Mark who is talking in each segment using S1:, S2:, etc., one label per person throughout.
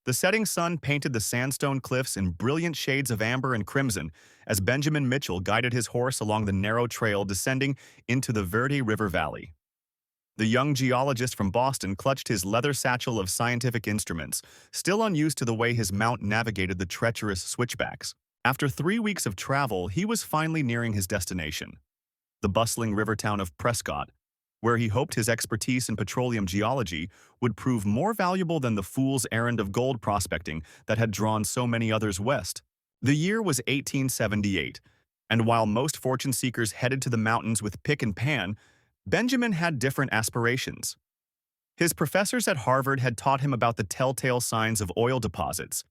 S1: The setting sun painted the sandstone cliffs in brilliant shades of amber and crimson as Benjamin Mitchell guided his horse along the narrow trail descending into the Verde River Valley. The young geologist from Boston clutched his leather satchel of scientific instruments, still unused to the way his mount navigated the treacherous switchbacks. After 3 weeks of travel, he was finally nearing his destination, the bustling river town of Prescott, where he hoped his expertise in petroleum geology would prove more valuable than the fool's errand of gold prospecting that had drawn so many others west. The year was 1878, and while most fortune seekers headed to the mountains with pick and pan, Benjamin had different aspirations. His professors at Harvard had taught him about the telltale signs of oil deposits,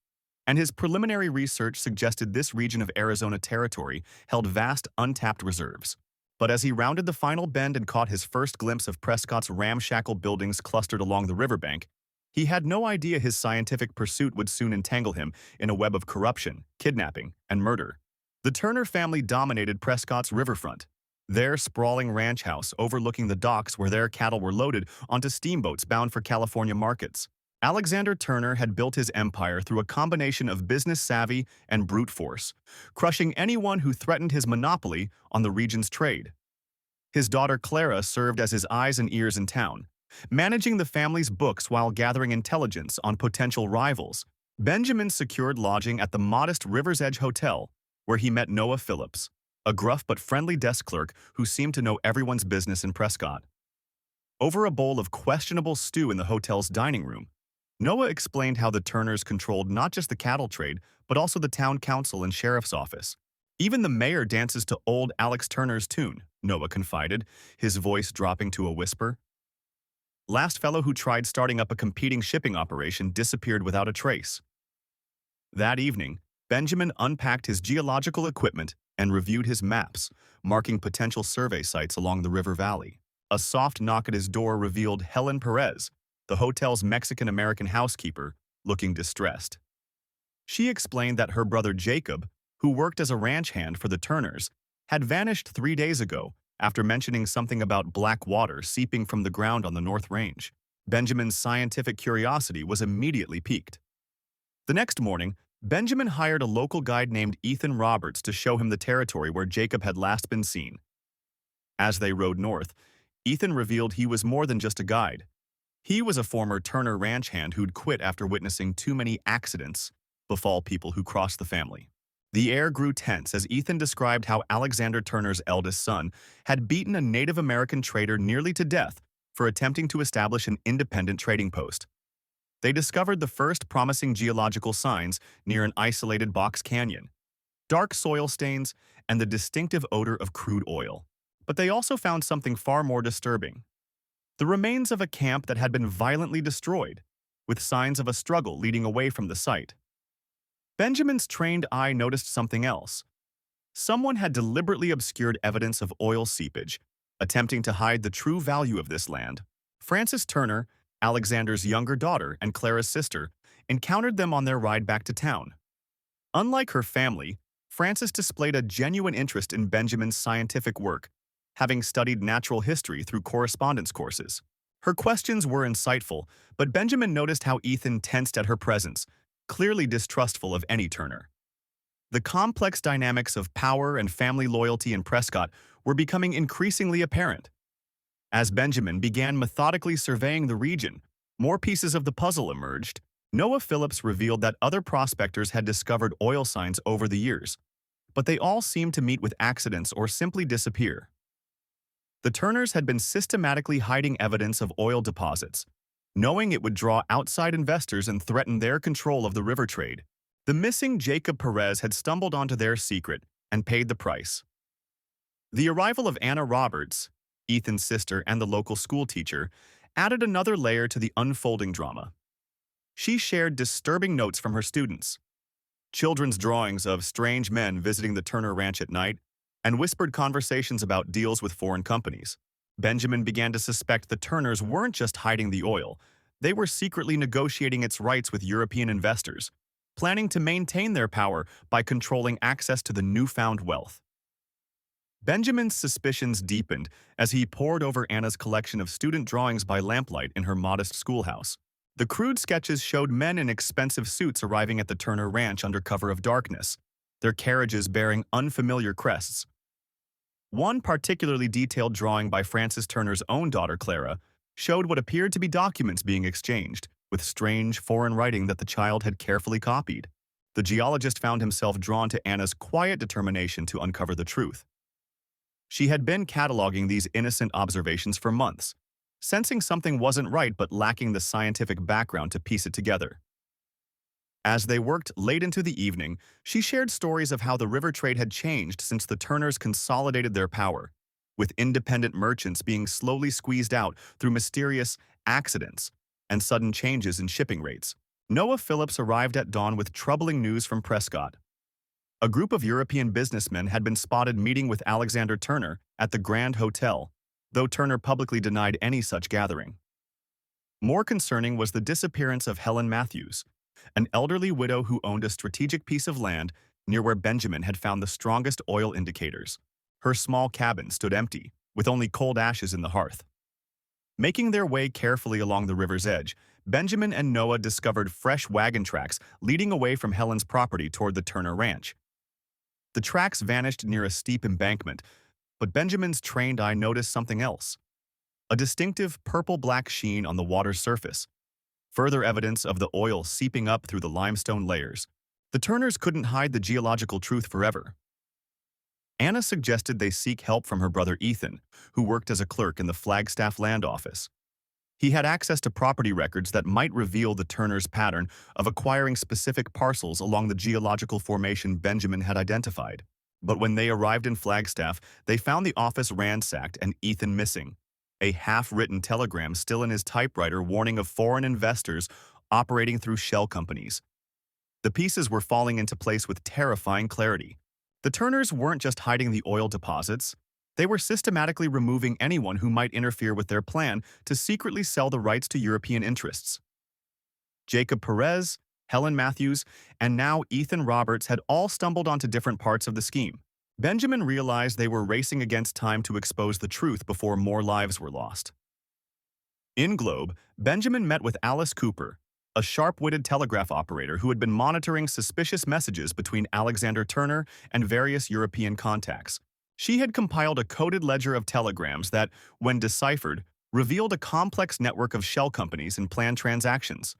S1: and his preliminary research suggested this region of Arizona Territory held vast untapped reserves. But as he rounded the final bend and caught his first glimpse of Prescott's ramshackle buildings clustered along the riverbank, he had no idea his scientific pursuit would soon entangle him in a web of corruption, kidnapping, and murder. The Turner family dominated Prescott's riverfront, their sprawling ranch house overlooking the docks where their cattle were loaded onto steamboats bound for California markets. Alexander Turner had built his empire through a combination of business savvy and brute force, crushing anyone who threatened his monopoly on the region's trade. His daughter Clara served as his eyes and ears in town, managing the family's books while gathering intelligence on potential rivals. Benjamin secured lodging at the modest River's Edge Hotel, where he met Noah Phillips, a gruff but friendly desk clerk who seemed to know everyone's business in Prescott. Over a bowl of questionable stew in the hotel's dining room, Noah explained how the Turners controlled not just the cattle trade, but also the town council and sheriff's office. Even the mayor dances to old Alex Turner's tune, Noah confided, his voice dropping to a whisper. Last fellow who tried starting up a competing shipping operation disappeared without a trace. That evening, Benjamin unpacked his geological equipment and reviewed his maps, marking potential survey sites along the river valley. A soft knock at his door revealed Helen Perez, the hotel's Mexican-American housekeeper, looking distressed. She explained that her brother Jacob, who worked as a ranch hand for the Turners, had vanished 3 days ago after mentioning something about black water seeping from the ground on the North Range. Benjamin's scientific curiosity was immediately piqued. The next morning, Benjamin hired a local guide named Ethan Roberts to show him the territory where Jacob had last been seen. As they rode north, Ethan revealed he was more than just a guide. He was a former Turner ranch hand who'd quit after witnessing too many accidents befall people who crossed the family. The air grew tense as Ethan described how Alexander Turner's eldest son had beaten a Native American trader nearly to death for attempting to establish an independent trading post. They discovered the first promising geological signs near an isolated box canyon, dark soil stains, and the distinctive odor of crude oil. But they also found something far more disturbing: the remains of a camp that had been violently destroyed, with signs of a struggle leading away from the site. Benjamin's trained eye noticed something else. Someone had deliberately obscured evidence of oil seepage, attempting to hide the true value of this land. Frances Turner, Alexander's younger daughter and Clara's sister, encountered them on their ride back to town. Unlike her family, Frances displayed a genuine interest in Benjamin's scientific work, having studied natural history through correspondence courses. Her questions were insightful, but Benjamin noticed how Ethan tensed at her presence, clearly distrustful of any Turner. The complex dynamics of power and family loyalty in Prescott were becoming increasingly apparent. As Benjamin began methodically surveying the region, more pieces of the puzzle emerged. Noah Phillips revealed that other prospectors had discovered oil signs over the years, but they all seemed to meet with accidents or simply disappear. The Turners had been systematically hiding evidence of oil deposits, knowing it would draw outside investors and threaten their control of the river trade. The missing Jacob Perez had stumbled onto their secret and paid the price. The arrival of Anna Roberts, Ethan's sister and the local schoolteacher, added another layer to the unfolding drama. She shared disturbing notes from her students, children's drawings of strange men visiting the Turner Ranch at night, and whispered conversations about deals with foreign companies. Benjamin began to suspect the Turners weren't just hiding the oil, they were secretly negotiating its rights with European investors, planning to maintain their power by controlling access to the newfound wealth. Benjamin's suspicions deepened as he pored over Anna's collection of student drawings by lamplight in her modest schoolhouse. The crude sketches showed men in expensive suits arriving at the Turner Ranch under cover of darkness, their carriages bearing unfamiliar crests. One particularly detailed drawing by Frances Turner's own daughter, Clara, showed what appeared to be documents being exchanged, with strange foreign writing that the child had carefully copied. The geologist found himself drawn to Anna's quiet determination to uncover the truth. She had been cataloging these innocent observations for months, sensing something wasn't right but lacking the scientific background to piece it together. As they worked late into the evening, she shared stories of how the river trade had changed since the Turners consolidated their power, with independent merchants being slowly squeezed out through mysterious accidents and sudden changes in shipping rates. Noah Phillips arrived at dawn with troubling news from Prescott. A group of European businessmen had been spotted meeting with Alexander Turner at the Grand Hotel, though Turner publicly denied any such gathering. More concerning was the disappearance of Helen Matthews, an elderly widow who owned a strategic piece of land near where Benjamin had found the strongest oil indicators. Her small cabin stood empty, with only cold ashes in the hearth. Making their way carefully along the river's edge, Benjamin and Noah discovered fresh wagon tracks leading away from Helen's property toward the Turner Ranch. The tracks vanished near a steep embankment, but Benjamin's trained eye noticed something else: a distinctive purple-black sheen on the water's surface, further evidence of the oil seeping up through the limestone layers. The Turners couldn't hide the geological truth forever. Anna suggested they seek help from her brother Ethan, who worked as a clerk in the Flagstaff land office. He had access to property records that might reveal the Turners' pattern of acquiring specific parcels along the geological formation Benjamin had identified. But when they arrived in Flagstaff, they found the office ransacked and Ethan missing, a half-written telegram still in his typewriter warning of foreign investors operating through shell companies. The pieces were falling into place with terrifying clarity. The Turners weren't just hiding the oil deposits, they were systematically removing anyone who might interfere with their plan to secretly sell the rights to European interests. Jacob Perez, Helen Matthews, and now Ethan Roberts had all stumbled onto different parts of the scheme. Benjamin realized they were racing against time to expose the truth before more lives were lost. In Globe, Benjamin met with Alice Cooper, a sharp-witted telegraph operator who had been monitoring suspicious messages between Alexander Turner and various European contacts. She had compiled a coded ledger of telegrams that, when deciphered, revealed a complex network of shell companies and planned transactions.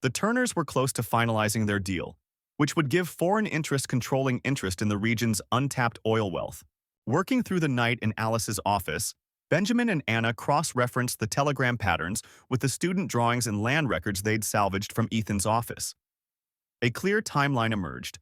S1: The Turners were close to finalizing their deal, which would give foreign interests controlling interest in the region's untapped oil wealth. Working through the night in Alice's office, Benjamin and Anna cross-referenced the telegram patterns with the student drawings and land records they'd salvaged from Ethan's office. A clear timeline emerged.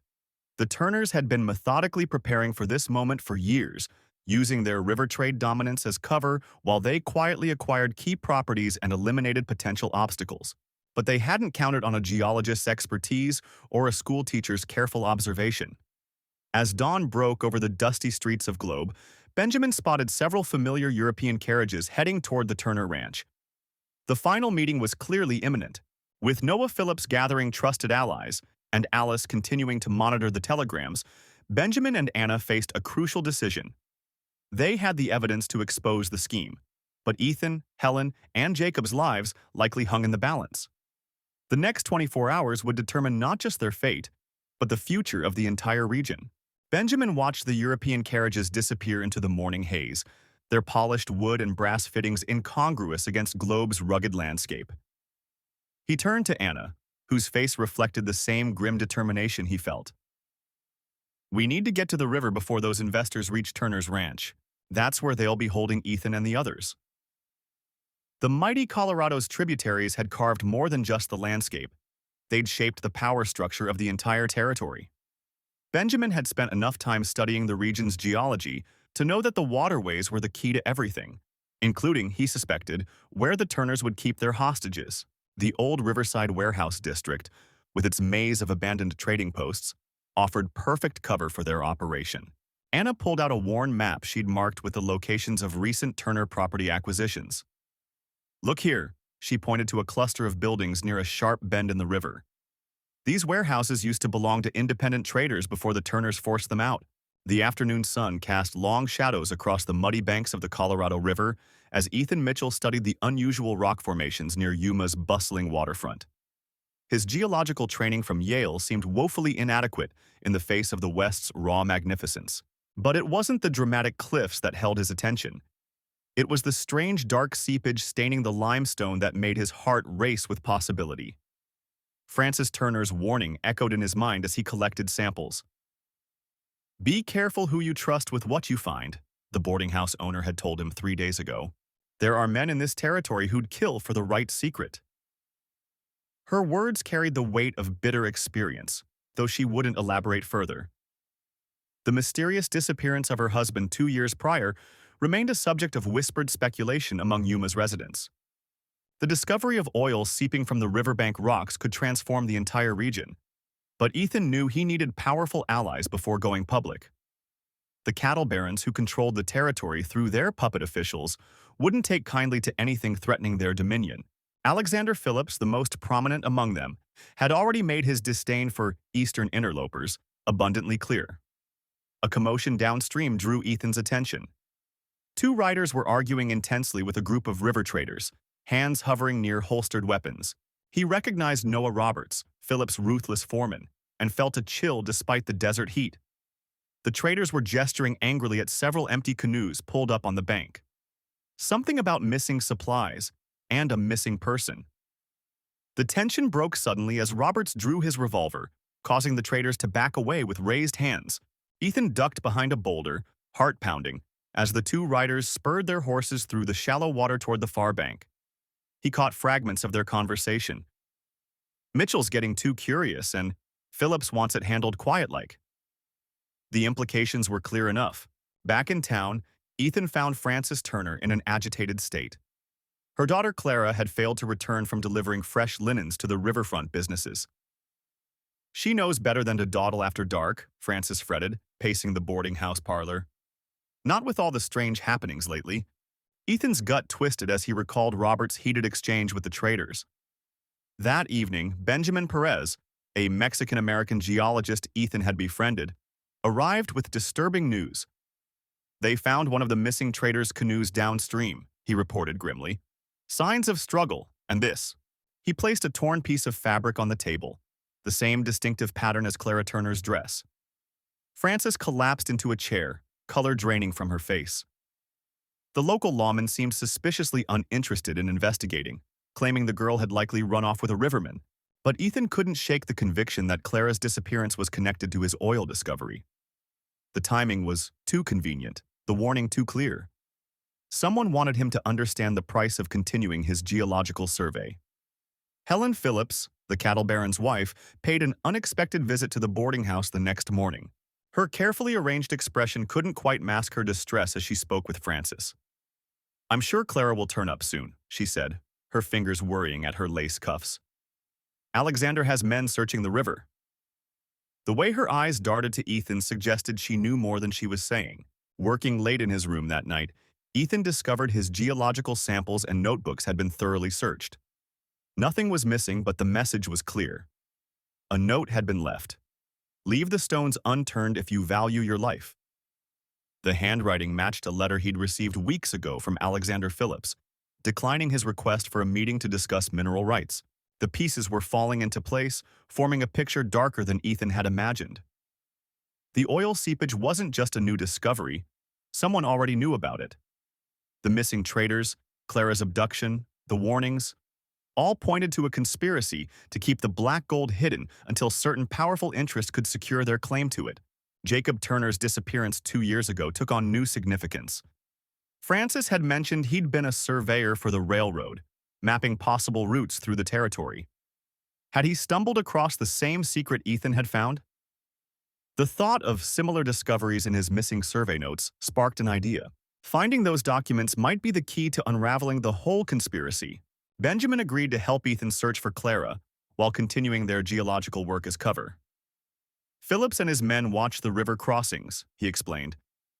S1: The Turners had been methodically preparing for this moment for years, using their river trade dominance as cover while they quietly acquired key properties and eliminated potential obstacles. But they hadn't counted on a geologist's expertise or a schoolteacher's careful observation. As dawn broke over the dusty streets of Globe, Benjamin spotted several familiar European carriages heading toward the Turner Ranch. The final meeting was clearly imminent, with Noah Phillips gathering trusted allies and Alice continuing to monitor the telegrams. Benjamin and Anna faced a crucial decision. They had the evidence to expose the scheme, but Ethan, Helen, and Jacob's lives likely hung in the balance. The next 24 hours would determine not just their fate, but the future of the entire region. Benjamin watched the European carriages disappear into the morning haze, their polished wood and brass fittings incongruous against Globe's rugged landscape. He turned to Anna, whose face reflected the same grim determination he felt. "We need to get to the river before those investors reach Turner's Ranch. That's where they'll be holding Ethan and the others." The mighty Colorado's tributaries had carved more than just the landscape. They'd shaped the power structure of the entire territory. Benjamin had spent enough time studying the region's geology to know that the waterways were the key to everything, including, he suspected, where the Turners would keep their hostages. The old Riverside Warehouse District, with its maze of abandoned trading posts, offered perfect cover for their operation. Anna pulled out a worn map she'd marked with the locations of recent Turner property acquisitions. "Look here," she pointed to a cluster of buildings near a sharp bend in the river. "These warehouses used to belong to independent traders before the Turners forced them out." The afternoon sun cast long shadows across the muddy banks of the Colorado River as Ethan Mitchell studied the unusual rock formations near Yuma's bustling waterfront. His geological training from Yale seemed woefully inadequate in the face of the West's raw magnificence. But it wasn't the dramatic cliffs that held his attention. It was the strange dark seepage staining the limestone that made his heart race with possibility. Francis Turner's warning echoed in his mind as he collected samples. "Be careful who you trust with what you find," the boarding house owner had told him 3 days ago. "There are men in this territory who'd kill for the right secret." Her words carried the weight of bitter experience, though she wouldn't elaborate further. The mysterious disappearance of her husband 2 years prior remained a subject of whispered speculation among Yuma's residents. The discovery of oil seeping from the riverbank rocks could transform the entire region, but Ethan knew he needed powerful allies before going public. The cattle barons who controlled the territory through their puppet officials wouldn't take kindly to anything threatening their dominion. Alexander Phillips, the most prominent among them, had already made his disdain for Eastern interlopers abundantly clear. A commotion downstream drew Ethan's attention. 2 riders were arguing intensely with a group of river traders, hands hovering near holstered weapons. He recognized Noah Roberts, Phillips' ruthless foreman, and felt a chill despite the desert heat. The traders were gesturing angrily at several empty canoes pulled up on the bank. Something about missing supplies and a missing person. The tension broke suddenly as Roberts drew his revolver, causing the traders to back away with raised hands. Ethan ducked behind a boulder, heart pounding, as the 2 riders spurred their horses through the shallow water toward the far bank. He caught fragments of their conversation. "Mitchell's getting too curious, and Phillips wants it handled quiet-like." The implications were clear enough. Back in town, Ethan found Frances Turner in an agitated state. Her daughter Clara had failed to return from delivering fresh linens to the riverfront businesses. "She knows better than to dawdle after dark," Frances fretted, pacing the boarding house parlor. Not with all the strange happenings lately. Ethan's gut twisted as he recalled Robert's heated exchange with the traders. That evening, Benjamin Perez, a Mexican-American geologist Ethan had befriended, arrived with disturbing news. "They found one of the missing traders' canoes downstream," he reported grimly. "Signs of struggle, and this." He placed a torn piece of fabric on the table, the same distinctive pattern as Clara Turner's dress. Frances collapsed into a chair, color draining from her face. The local lawman seemed suspiciously uninterested in investigating, claiming the girl had likely run off with a riverman. But Ethan couldn't shake the conviction that Clara's disappearance was connected to his oil discovery. The timing was too convenient, the warning too clear. Someone wanted him to understand the price of continuing his geological survey. Helen Phillips, the cattle baron's wife, paid an unexpected visit to the boarding house the next morning. Her carefully arranged expression couldn't quite mask her distress as she spoke with Frances. "I'm sure Clara will turn up soon," she said, her fingers worrying at her lace cuffs. "Alexander has men searching the river." The way her eyes darted to Ethan suggested she knew more than she was saying. Working late in his room that night, Ethan discovered his geological samples and notebooks had been thoroughly searched. Nothing was missing, but the message was clear. A note had been left. "Leave the stones unturned if you value your life." The handwriting matched a letter he'd received weeks ago from Alexander Phillips, declining his request for a meeting to discuss mineral rights. The pieces were falling into place, forming a picture darker than Ethan had imagined. The oil seepage wasn't just a new discovery. Someone already knew about it. The missing traders, Clara's abduction, the warnings, all pointed to a conspiracy to keep the black gold hidden until certain powerful interests could secure their claim to it. Jacob Turner's disappearance 2 years ago took on new significance. Francis had mentioned he'd been a surveyor for the railroad, mapping possible routes through the territory. Had he stumbled across the same secret Ethan had found? The thought of similar discoveries in his missing survey notes sparked an idea. Finding those documents might be the key to unraveling the whole conspiracy. Benjamin agreed to help Ethan search for Clara, while continuing their geological work as cover. "Phillips and his men watch the river crossings," he explained,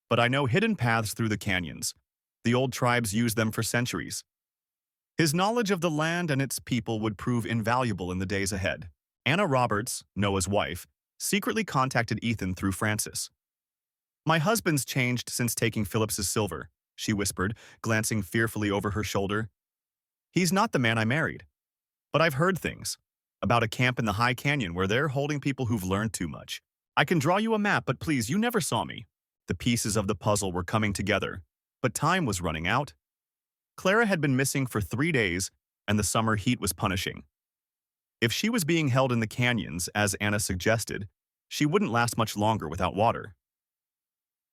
S1: "but I know hidden paths through the canyons. The old tribes used them for centuries." His knowledge of the land and its people would prove invaluable in the days ahead. Anna Roberts, Noah's wife, secretly contacted Ethan through Francis. "My husband's changed since taking Phillips's silver," she whispered, glancing fearfully over her shoulder. He's not the man I married. But I've heard things about a camp in the high canyon where they're holding people who've learned too much. I can draw you a map, but please, you never saw me. The pieces of the puzzle were coming together, but time was running out. Clara had been missing for 3 days, and the summer heat was punishing. If she was being held in the canyons, as Anna suggested, she wouldn't last much longer without water.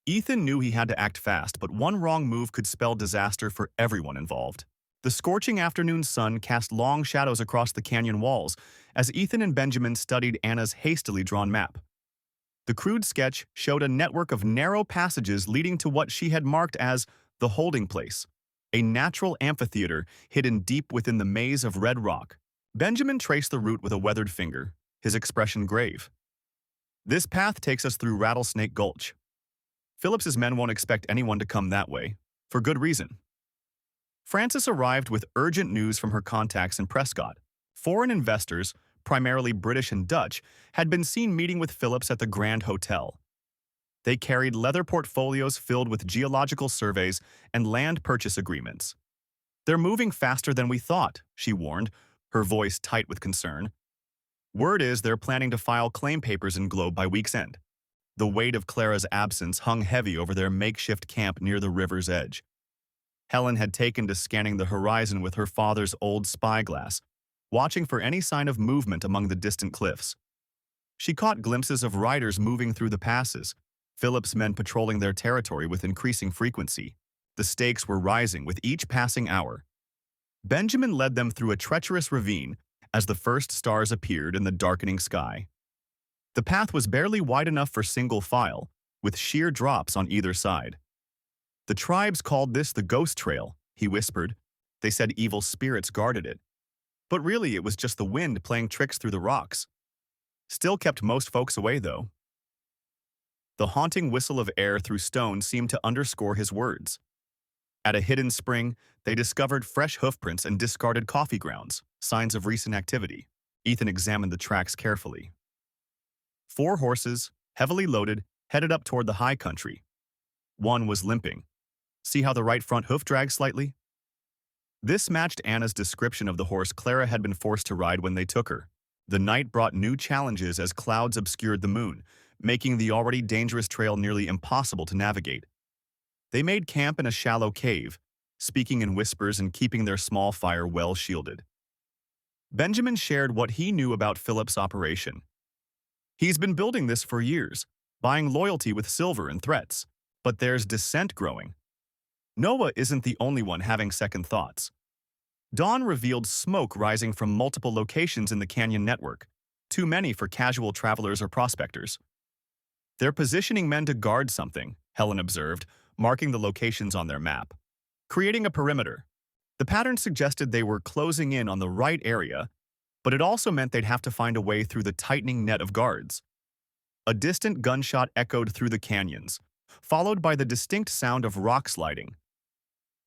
S1: Ethan knew he had to act fast, but one wrong move could spell disaster for everyone involved. The scorching afternoon sun cast long shadows across the canyon walls as Ethan and Benjamin studied Anna's hastily drawn map. The crude sketch showed a network of narrow passages leading to what she had marked as the holding place, a natural amphitheater hidden deep within the maze of red rock. Benjamin traced the route with a weathered finger, his expression grave. This path takes us through Rattlesnake Gulch. Phillips's men won't expect anyone to come that way, for good reason. Frances arrived with urgent news from her contacts in Prescott. Foreign investors, primarily British and Dutch, had been seen meeting with Phillips at the Grand Hotel. They carried leather portfolios filled with geological surveys and land purchase agreements. They're moving faster than we thought, she warned, her voice tight with concern. Word is they're planning to file claim papers in Globe by week's end. The weight of Clara's absence hung heavy over their makeshift camp near the river's edge. Helen had taken to scanning the horizon with her father's old spyglass, watching for any sign of movement among the distant cliffs. She caught glimpses of riders moving through the passes, Phillips' men patrolling their territory with increasing frequency. The stakes were rising with each passing hour. Benjamin led them through a treacherous ravine as the first stars appeared in the darkening sky. The path was barely wide enough for single file, with sheer drops on either side. The tribes called this the Ghost Trail, he whispered. They said evil spirits guarded it. But really it was just the wind playing tricks through the rocks. Still kept most folks away, though. The haunting whistle of air through stone seemed to underscore his words. At a hidden spring, they discovered fresh hoofprints and discarded coffee grounds, signs of recent activity. Ethan examined the tracks carefully. 4 horses, heavily loaded, headed up toward the high country. One was limping. See how the right front hoof dragged slightly? This matched Anna's description of the horse Clara had been forced to ride when they took her. The night brought new challenges as clouds obscured the moon, making the already dangerous trail nearly impossible to navigate. They made camp in a shallow cave, speaking in whispers and keeping their small fire well shielded. Benjamin shared what he knew about Philip's operation. He's been building this for years, buying loyalty with silver and threats, but there's dissent growing. Noah isn't the only one having second thoughts. Dawn revealed smoke rising from multiple locations in the canyon network, too many for casual travelers or prospectors. They're positioning men to guard something, Helen observed, marking the locations on their map. Creating a perimeter. The pattern suggested they were closing in on the right area, but it also meant they'd have to find a way through the tightening net of guards. A distant gunshot echoed through the canyons, followed by the distinct sound of rock sliding.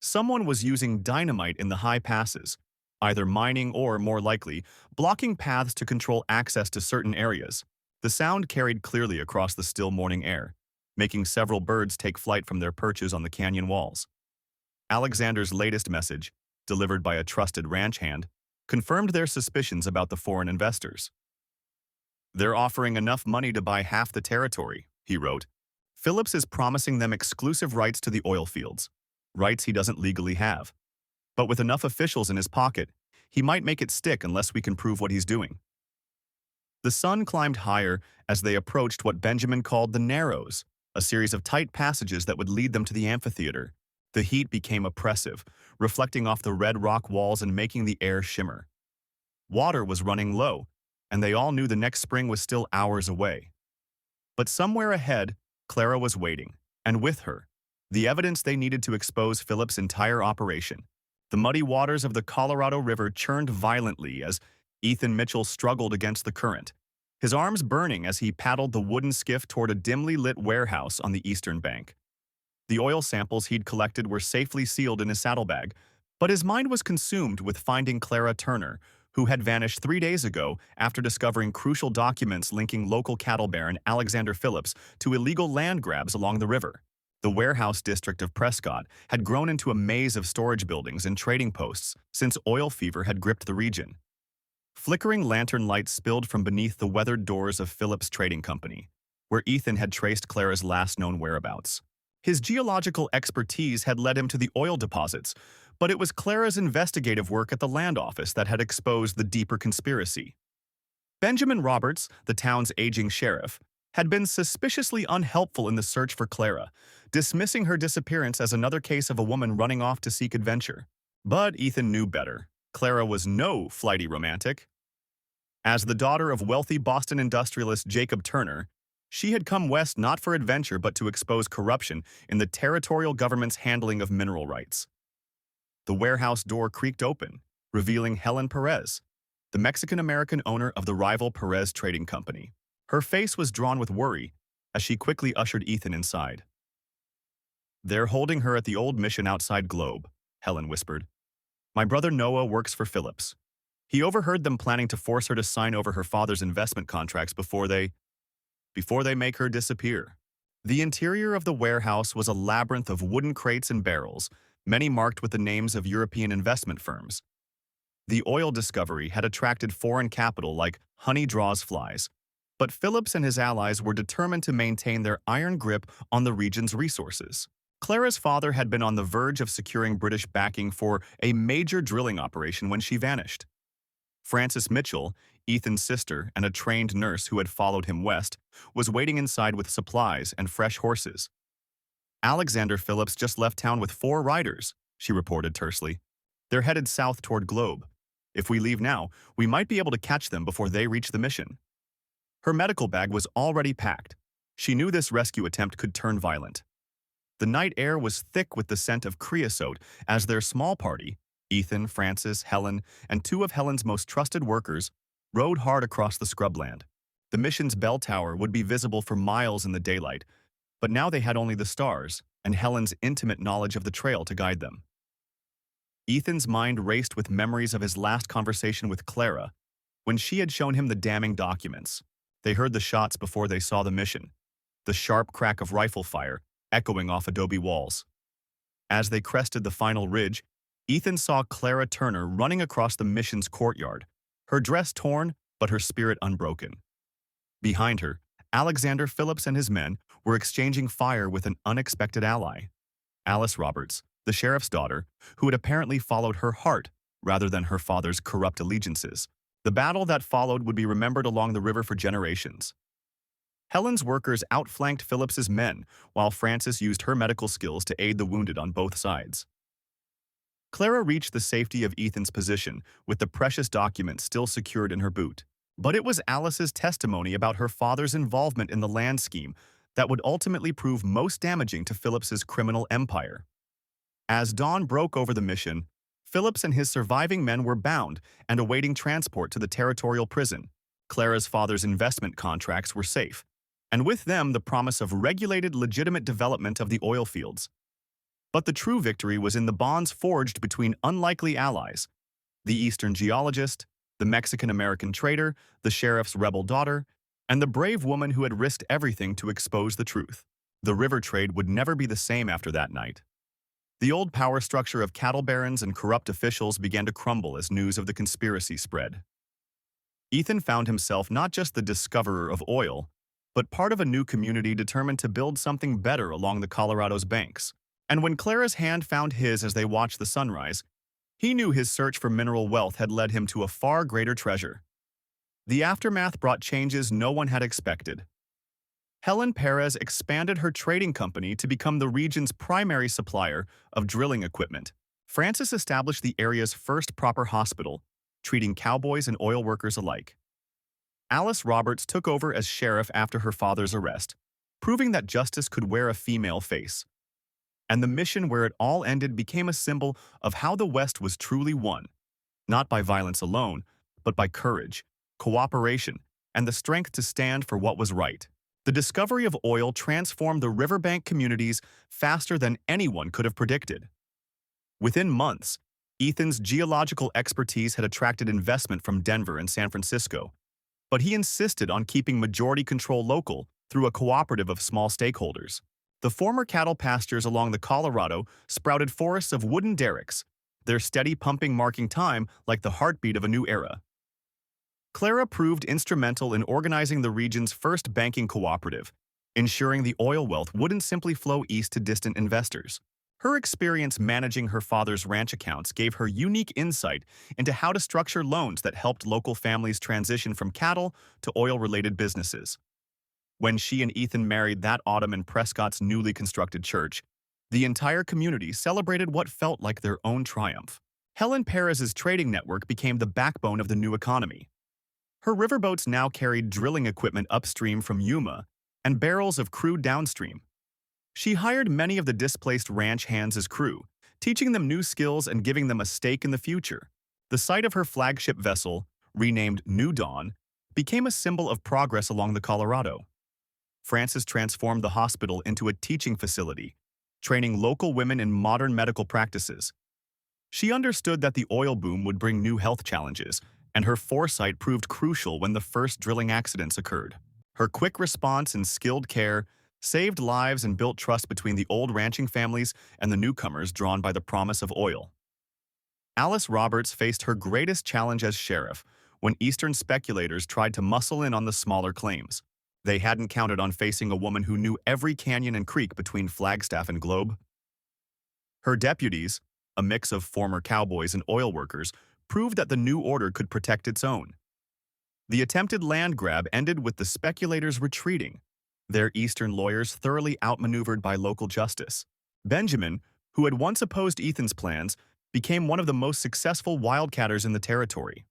S1: Someone was using dynamite in the high passes, either mining or, more likely, blocking paths to control access to certain areas. The sound carried clearly across the still morning air, making several birds take flight from their perches on the canyon walls. Alexander's latest message, delivered by a trusted ranch hand, confirmed their suspicions about the foreign investors. They're offering enough money to buy half the territory, he wrote. Phillips is promising them exclusive rights to the oil fields, rights he doesn't legally have. But with enough officials in his pocket, he might make it stick unless we can prove what he's doing. The sun climbed higher as they approached what Benjamin called the Narrows, a series of tight passages that would lead them to the amphitheater. The heat became oppressive, reflecting off the red rock walls and making the air shimmer. Water was running low, and they all knew the next spring was still hours away. But somewhere ahead, Clara was waiting, and with her, the evidence they needed to expose Philip's entire operation. The muddy waters of the Colorado River churned violently as Ethan Mitchell struggled against the current, his arms burning as he paddled the wooden skiff toward a dimly lit warehouse on the eastern bank. The oil samples he'd collected were safely sealed in his saddlebag, but his mind was consumed with finding Clara Turner, who had vanished 3 days ago after discovering crucial documents linking local cattle baron Alexander Phillips to illegal land grabs along the river. The warehouse district of Prescott had grown into a maze of storage buildings and trading posts since oil fever had gripped the region. Flickering lantern lights spilled from beneath the weathered doors of Phillips Trading Company, where Ethan had traced Clara's last known whereabouts. His geological expertise had led him to the oil deposits, but it was Clara's investigative work at the land office that had exposed the deeper conspiracy. Benjamin Roberts, the town's aging sheriff, had been suspiciously unhelpful in the search for Clara, dismissing her disappearance as another case of a woman running off to seek adventure. But Ethan knew better. Clara was no flighty romantic. As the daughter of wealthy Boston industrialist Jacob Turner, she had come west not for adventure but to expose corruption in the territorial government's handling of mineral rights. The warehouse door creaked open, revealing Helen Perez, the Mexican-American owner of the rival Perez Trading Company. Her face was drawn with worry as she quickly ushered Ethan inside. "They're holding her at the old mission outside Globe," Helen whispered. "My brother Noah works for Phillips. He overheard them planning to force her to sign over her father's investment contracts before they make her disappear." The interior of the warehouse was a labyrinth of wooden crates and barrels, many marked with the names of European investment firms. The oil discovery had attracted foreign capital like honey draws flies, but Phillips and his allies were determined to maintain their iron grip on the region's resources. Clara's father had been on the verge of securing British backing for a major drilling operation when she vanished. Frances Mitchell, Ethan's sister and a trained nurse who had followed him west, was waiting inside with supplies and fresh horses. "Alexander Phillips just left town with 4 riders," she reported tersely. "They're headed south toward Globe. If we leave now, we might be able to catch them before they reach the mission." Her medical bag was already packed. She knew this rescue attempt could turn violent. The night air was thick with the scent of creosote as their small party, Ethan, Frances, Helen, and 2 of Helen's most trusted workers, rode hard across the scrubland. The mission's bell tower would be visible for miles in the daylight, but now they had only the stars and Helen's intimate knowledge of the trail to guide them. Ethan's mind raced with memories of his last conversation with Clara, when she had shown him the damning documents. They heard the shots before they saw the mission, the sharp crack of rifle fire echoing off adobe walls. As they crested the final ridge, Ethan saw Clara Turner running across the mission's courtyard, her dress torn but her spirit unbroken. Behind her, Alexander Phillips and his men were exchanging fire with an unexpected ally, Alice Roberts, the sheriff's daughter, who had apparently followed her heart rather than her father's corrupt allegiances. The battle that followed would be remembered along the river for generations. Helen's workers outflanked Phillips's men, while Frances used her medical skills to aid the wounded on both sides. Clara reached the safety of Ethan's position with the precious document still secured in her boot. But it was Alice's testimony about her father's involvement in the land scheme that would ultimately prove most damaging to Phillips's criminal empire. As dawn broke over the mission, Phillips and his surviving men were bound and awaiting transport to the territorial prison. Clara's father's investment contracts were safe, and with them the promise of regulated, legitimate development of the oil fields. But the true victory was in the bonds forged between unlikely allies: the Eastern geologist, the Mexican-American trader, the sheriff's rebel daughter, and the brave woman who had risked everything to expose the truth. The river trade would never be the same after that night. The old power structure of cattle barons and corrupt officials began to crumble as news of the conspiracy spread. Ethan found himself not just the discoverer of oil, but part of a new community determined to build something better along the Colorado's banks. And when Clara's hand found his as they watched the sunrise, he knew his search for mineral wealth had led him to a far greater treasure. The aftermath brought changes no one had expected. Helen Perez expanded her trading company to become the region's primary supplier of drilling equipment. Frances established the area's first proper hospital, treating cowboys and oil workers alike. Alice Roberts took over as sheriff after her father's arrest, proving that justice could wear a female face. And the mission where it all ended became a symbol of how the West was truly won, not by violence alone, but by courage, cooperation, and the strength to stand for what was right. The discovery of oil transformed the riverbank communities faster than anyone could have predicted. Within months, Ethan's geological expertise had attracted investment from Denver and San Francisco, but he insisted on keeping majority control local through a cooperative of small stakeholders. The former cattle pastures along the Colorado sprouted forests of wooden derricks, their steady pumping marking time like the heartbeat of a new era. Clara proved instrumental in organizing the region's first banking cooperative, ensuring the oil wealth wouldn't simply flow east to distant investors. Her experience managing her father's ranch accounts gave her unique insight into how to structure loans that helped local families transition from cattle to oil-related businesses. When she and Ethan married that autumn in Prescott's newly constructed church, the entire community celebrated what felt like their own triumph. Helen Perez's trading network became the backbone of the new economy. Her riverboats now carried drilling equipment upstream from Yuma and barrels of crude downstream. She hired many of the displaced ranch hands as crew, teaching them new skills and giving them a stake in the future. The site of her flagship vessel, renamed New Dawn, became a symbol of progress along the Colorado. Frances transformed the hospital into a teaching facility, training local women in modern medical practices. She understood that the oil boom would bring new health challenges, and her foresight proved crucial when the first drilling accidents occurred. Her quick response and skilled care saved lives and built trust between the old ranching families and the newcomers drawn by the promise of oil. Alice Roberts faced her greatest challenge as sheriff when Eastern speculators tried to muscle in on the smaller claims. They hadn't counted on facing a woman who knew every canyon and creek between Flagstaff and Globe. Her deputies, a mix of former cowboys and oil workers, proved that the new order could protect its own. The attempted land grab ended with the speculators retreating, their Eastern lawyers thoroughly outmaneuvered by local justice. Benjamin, who had once opposed Ethan's plans, became one of the most successful wildcatters in the territory.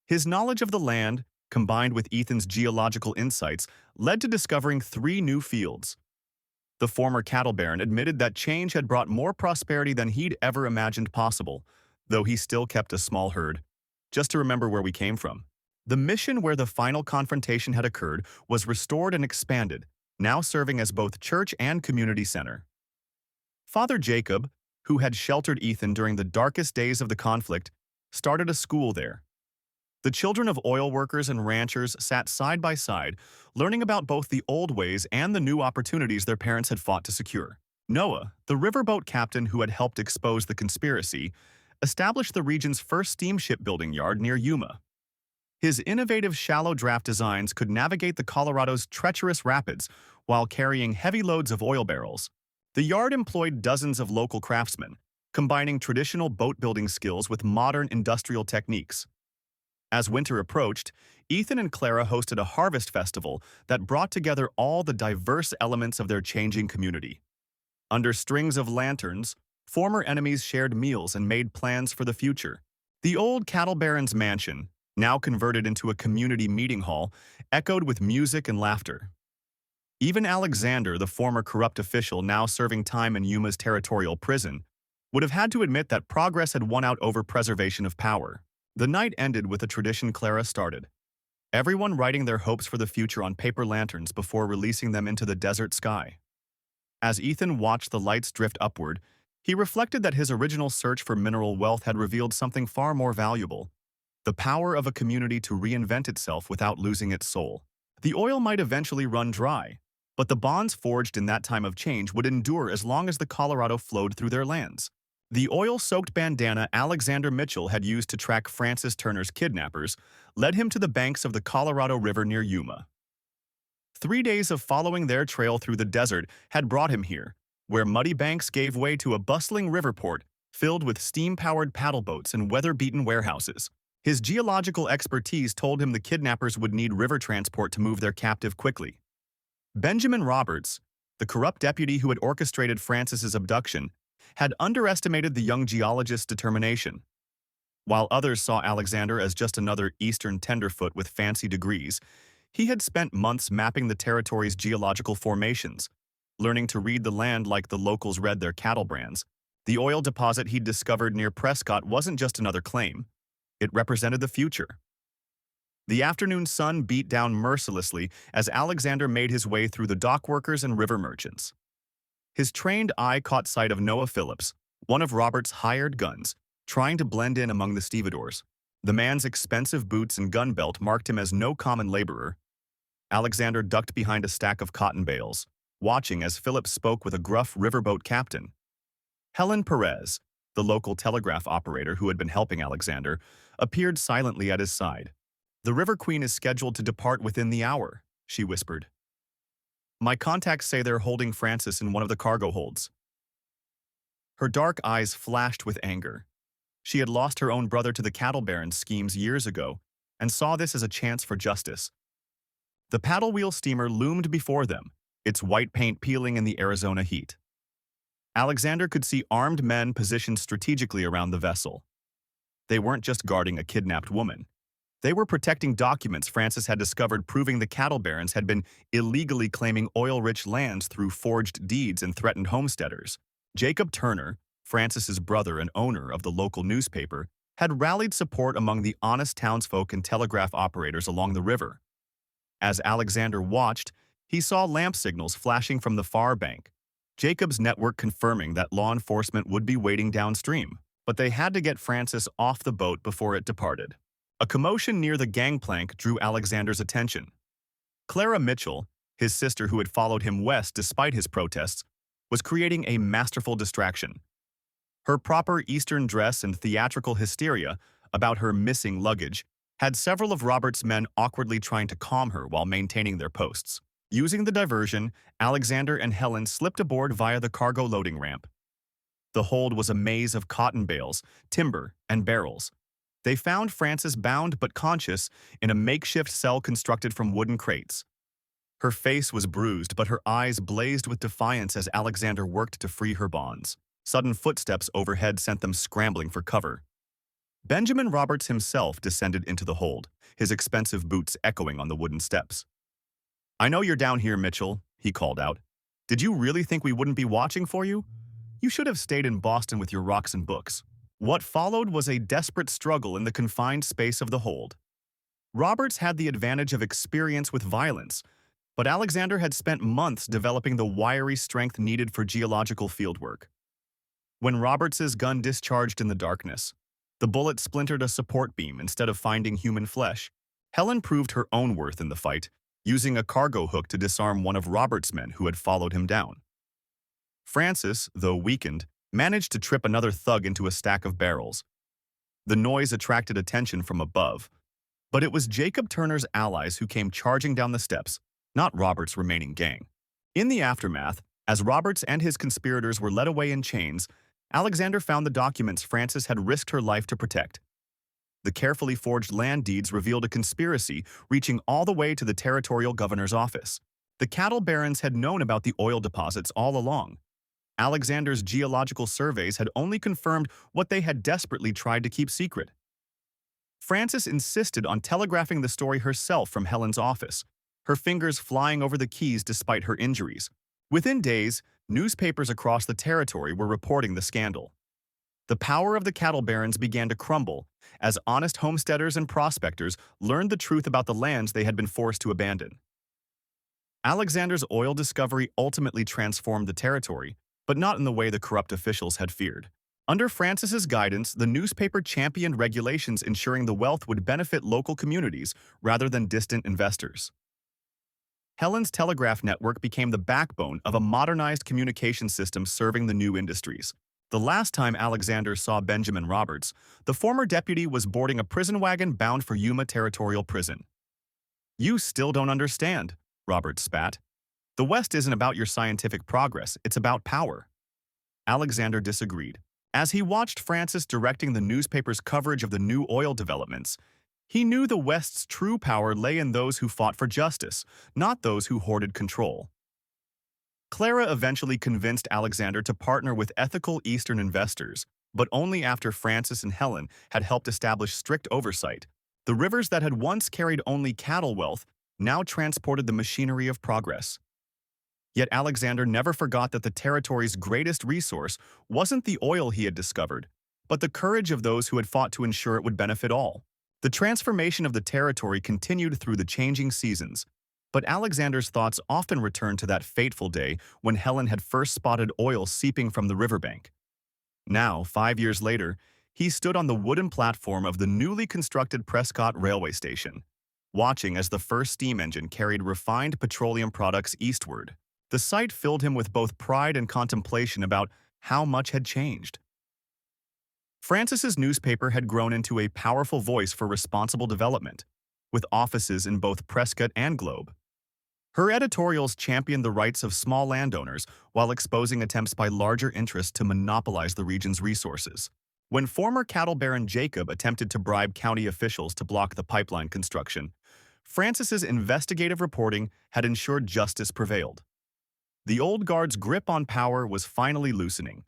S1: His knowledge of the land, combined with Ethan's geological insights, led to discovering 3 new fields. The former cattle baron admitted that change had brought more prosperity than he'd ever imagined possible, though he still kept a small herd. Just to remember where we came from. The mission where the final confrontation had occurred was restored and expanded, now serving as both church and community center. Father Jacob, who had sheltered Ethan during the darkest days of the conflict, started a school there. The children of oil workers and ranchers sat side by side, learning about both the old ways and the new opportunities their parents had fought to secure. Noah, the riverboat captain who had helped expose the conspiracy, established the region's first steamship building yard near Yuma. His innovative shallow draft designs could navigate the Colorado's treacherous rapids while carrying heavy loads of oil barrels. The yard employed dozens of local craftsmen, combining traditional boat-building skills with modern industrial techniques. As winter approached, Ethan and Clara hosted a harvest festival that brought together all the diverse elements of their changing community. Under strings of lanterns, former enemies shared meals and made plans for the future. The old cattle baron's mansion, now converted into a community meeting hall, echoed with music and laughter. Even Alexander, the former corrupt official now serving time in Yuma's territorial prison, would have had to admit that progress had won out over preservation of power. The night ended with a tradition Clara started, everyone writing their hopes for the future on paper lanterns before releasing them into the desert sky. As Ethan watched the lights drift upward, he reflected that his original search for mineral wealth had revealed something far more valuable: the power of a community to reinvent itself without losing its soul. The oil might eventually run dry, but the bonds forged in that time of change would endure as long as the Colorado flowed through their lands. The oil-soaked bandana Alexander Mitchell had used to track Francis Turner's kidnappers led him to the banks of the Colorado River near Yuma. 3 days of following their trail through the desert had brought him here, where muddy banks gave way to a bustling riverport filled with steam-powered paddle boats and weather-beaten warehouses. His geological expertise told him the kidnappers would need river transport to move their captive quickly. Benjamin Roberts, the corrupt deputy who had orchestrated Francis's abduction, had underestimated the young geologist's determination. While others saw Alexander as just another Eastern tenderfoot with fancy degrees, he had spent months mapping the territory's geological formations, learning to read the land like the locals read their cattle brands. The oil deposit he'd discovered near Prescott wasn't just another claim. It represented the future. The afternoon sun beat down mercilessly as Alexander made his way through the dock workers and river merchants. His trained eye caught sight of Noah Phillips, one of Robert's hired guns, trying to blend in among the stevedores. The man's expensive boots and gun belt marked him as no common laborer. Alexander ducked behind a stack of cotton bales, watching as Philip spoke with a gruff riverboat captain. Helen Perez, the local telegraph operator who had been helping Alexander, appeared silently at his side. "The River Queen is scheduled to depart within the hour," she whispered. "My contacts say they're holding Francis in one of the cargo holds." Her dark eyes flashed with anger. She had lost her own brother to the cattle baron's schemes years ago and saw this as a chance for justice. The paddle wheel steamer loomed before them, its white paint peeling in the Arizona heat. Alexander could see armed men positioned strategically around the vessel. They weren't just guarding a kidnapped woman. They were protecting documents Francis had discovered proving the cattle barons had been illegally claiming oil-rich lands through forged deeds and threatened homesteaders. Jacob Turner, Francis's brother and owner of the local newspaper, had rallied support among the honest townsfolk and telegraph operators along the river. As Alexander watched, he saw lamp signals flashing from the far bank, Jacob's network confirming that law enforcement would be waiting downstream, but they had to get Francis off the boat before it departed. A commotion near the gangplank drew Alexander's attention. Clara Mitchell, his sister who had followed him west despite his protests, was creating a masterful distraction. Her proper Eastern dress and theatrical hysteria about her missing luggage had several of Robert's men awkwardly trying to calm her while maintaining their posts. Using the diversion, Alexander and Helen slipped aboard via the cargo loading ramp. The hold was a maze of cotton bales, timber, and barrels. They found Francis bound but conscious in a makeshift cell constructed from wooden crates. Her face was bruised, but her eyes blazed with defiance as Alexander worked to free her bonds. Sudden footsteps overhead sent them scrambling for cover. Benjamin Roberts himself descended into the hold, his expensive boots echoing on the wooden steps. "I know you're down here, Mitchell," he called out. "Did you really think we wouldn't be watching for you? You should have stayed in Boston with your rocks and books." What followed was a desperate struggle in the confined space of the hold. Roberts had the advantage of experience with violence, but Alexander had spent months developing the wiry strength needed for geological fieldwork. When Roberts's gun discharged in the darkness, the bullet splintered a support beam instead of finding human flesh. Helen proved her own worth in the fight, using a cargo hook to disarm one of Robert's men who had followed him down. Francis, though weakened, managed to trip another thug into a stack of barrels. The noise attracted attention from above, but it was Jacob Turner's allies who came charging down the steps, not Robert's remaining gang. In the aftermath, as Roberts and his conspirators were led away in chains, Alexander found the documents Francis had risked her life to protect. The carefully forged land deeds revealed a conspiracy reaching all the way to the territorial governor's office. The cattle barons had known about the oil deposits all along. Alexander's geological surveys had only confirmed what they had desperately tried to keep secret. Francis insisted on telegraphing the story herself from Helen's office, her fingers flying over the keys despite her injuries. Within days, newspapers across the territory were reporting the scandal. The power of the cattle barons began to crumble as honest homesteaders and prospectors learned the truth about the lands they had been forced to abandon. Alexander's oil discovery ultimately transformed the territory, but not in the way the corrupt officials had feared. Under Francis's guidance, the newspaper championed regulations ensuring the wealth would benefit local communities rather than distant investors. Helen's telegraph network became the backbone of a modernized communication system serving the new industries. The last time Alexander saw Benjamin Roberts, the former deputy was boarding a prison wagon bound for Yuma Territorial Prison. "You still don't understand," Roberts spat. "The West isn't about your scientific progress, it's about power." Alexander disagreed. As he watched Francis directing the newspaper's coverage of the new oil developments, he knew the West's true power lay in those who fought for justice, not those who hoarded control. Clara eventually convinced Alexander to partner with ethical Eastern investors, but only after Francis and Helen had helped establish strict oversight. The rivers that had once carried only cattle wealth now transported the machinery of progress. Yet Alexander never forgot that the territory's greatest resource wasn't the oil he had discovered, but the courage of those who had fought to ensure it would benefit all. The transformation of the territory continued through the changing seasons, but Alexander's thoughts often returned to that fateful day when Helen had first spotted oil seeping from the riverbank. Now, 5 years later, he stood on the wooden platform of the newly constructed Prescott railway station, watching as the first steam engine carried refined petroleum products eastward. The sight filled him with both pride and contemplation about how much had changed. Francis's newspaper had grown into a powerful voice for responsible development, with offices in both Prescott and Globe. Her editorials championed the rights of small landowners while exposing attempts by larger interests to monopolize the region's resources. When former cattle baron Jacob attempted to bribe county officials to block the pipeline construction, Francis's investigative reporting had ensured justice prevailed. The old guard's grip on power was finally loosening.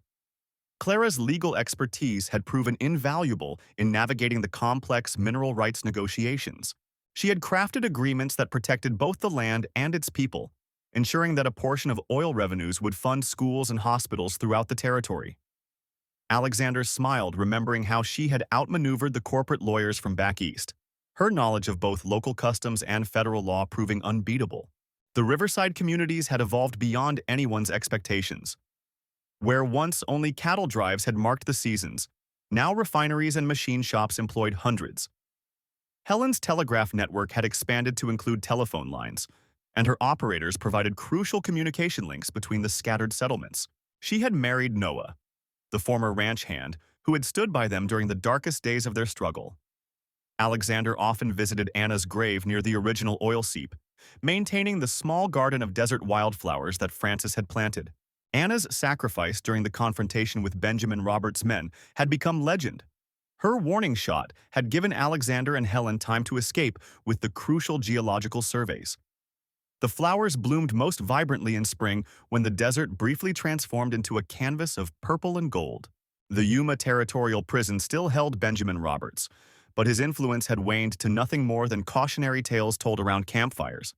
S1: Clara's legal expertise had proven invaluable in navigating the complex mineral rights negotiations. She had crafted agreements that protected both the land and its people, ensuring that a portion of oil revenues would fund schools and hospitals throughout the territory. Alexander smiled, remembering how she had outmaneuvered the corporate lawyers from back east, her knowledge of both local customs and federal law proving unbeatable. The riverside communities had evolved beyond anyone's expectations. Where once only cattle drives had marked the seasons, now refineries and machine shops employed hundreds. Helen's telegraph network had expanded to include telephone lines, and her operators provided crucial communication links between the scattered settlements. She had married Noah, the former ranch hand, who had stood by them during the darkest days of their struggle. Alexander often visited Anna's grave near the original oil seep, maintaining the small garden of desert wildflowers that Francis had planted. Anna's sacrifice during the confrontation with Benjamin Roberts' men had become legend. Her warning shot had given Alexander and Helen time to escape with the crucial geological surveys. The flowers bloomed most vibrantly in spring when the desert briefly transformed into a canvas of purple and gold. The Yuma Territorial Prison still held Benjamin Roberts, but his influence had waned to nothing more than cautionary tales told around campfires.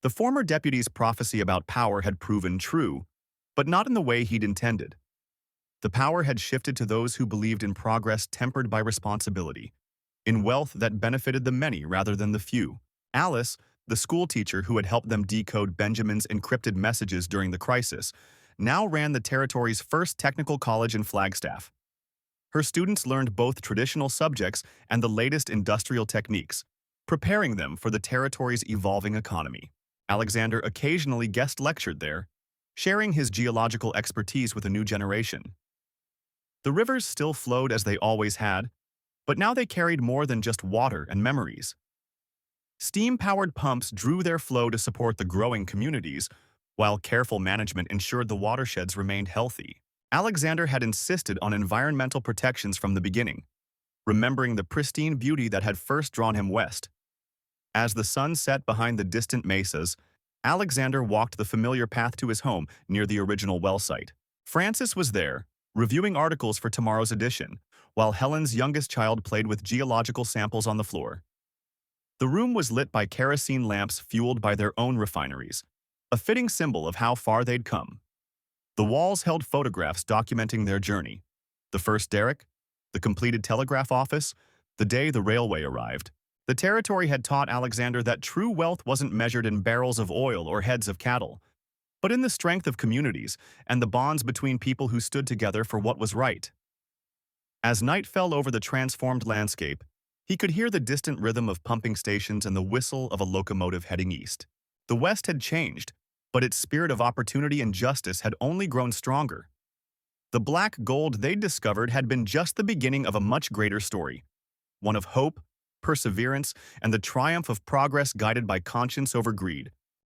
S1: The former deputy's prophecy about power had proven true, but not in the way he'd intended. The power had shifted to those who believed in progress tempered by responsibility, in wealth that benefited the many rather than the few. Alice, the schoolteacher who had helped them decode Benjamin's encrypted messages during the crisis, now ran the territory's first technical college in Flagstaff. Her students learned both traditional subjects and the latest industrial techniques, preparing them for the territory's evolving economy. Alexander occasionally guest lectured there, sharing his geological expertise with a new generation. The rivers still flowed as they always had, but now they carried more than just water and memories. Steam-powered pumps drew their flow to support the growing communities, while careful management ensured the watersheds remained healthy. Alexander had insisted on environmental protections from the beginning, remembering the pristine beauty that had first drawn him west. As the sun set behind the distant mesas, Alexander walked the familiar path to his home near the original well site. Francis was there, reviewing articles for tomorrow's edition, while Helen's youngest child played with geological samples on the floor. The room was lit by kerosene lamps fueled by their own refineries, a fitting symbol of how far they'd come. The walls held photographs documenting their journey: the first derrick, the completed telegraph office, the day the railway arrived. The territory had taught Alexander that true wealth wasn't measured in barrels of oil or heads of cattle, but in the strength of communities and the bonds between people who stood together for what was right. As night fell over the transformed landscape, he could hear the distant rhythm of pumping stations and the whistle of a locomotive heading east. The West had changed, but its spirit of opportunity and justice had only grown stronger. The black gold they'd discovered had been just the beginning of a much greater story, one of hope, perseverance, and the triumph of progress guided by conscience over greed.